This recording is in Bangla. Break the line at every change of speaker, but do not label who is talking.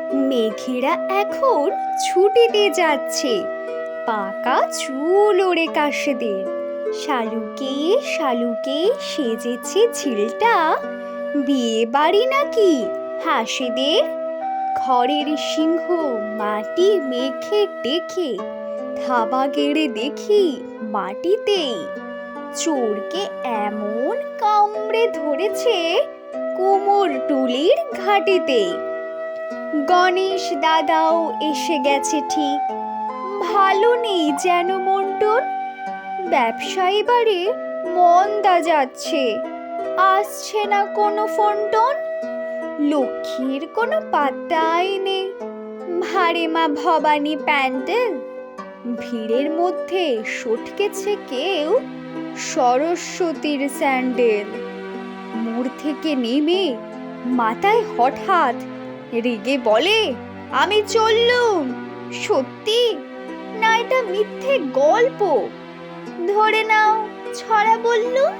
মেঘেরা এখন ছুটিতে যাচ্ছে, পাকা চুল ওড়ে কাশেদের। শালুকে শালুকে সেজেছে ঝিলটা, বিয়ে বাড়ি নাকি হাসেদের। ঘরের সিংহ মাটি মেখে টেখে, থাবা গেড়ে দেখি মাটিতেই। চোরকে এমন কামড়ে ধরেছে কুমোরটুলির ঘাটিতে। গণেশ দাদাও এসে গেছে ঠিক, ভালো নেই যেন মন্টন। ব্যবসা এবারে মন্দা যাচ্ছে, আসছে না কোনো ফোনটোন। লক্ষ্মীর কোনো পাত্তাই নেই, ভারে মা ভবানী প্যান্ডেল। ভিড়ের মধ্যে সটকেছে কেউ সরস্বতীর স্যান্ডেল। মোড় থেকে নেমে মাথায় হঠাৎ রেগে বলে, আমি চললুম। সত্যি না এটা মিথ্যে গল্প, ধরে নাও ছড়া বললুম।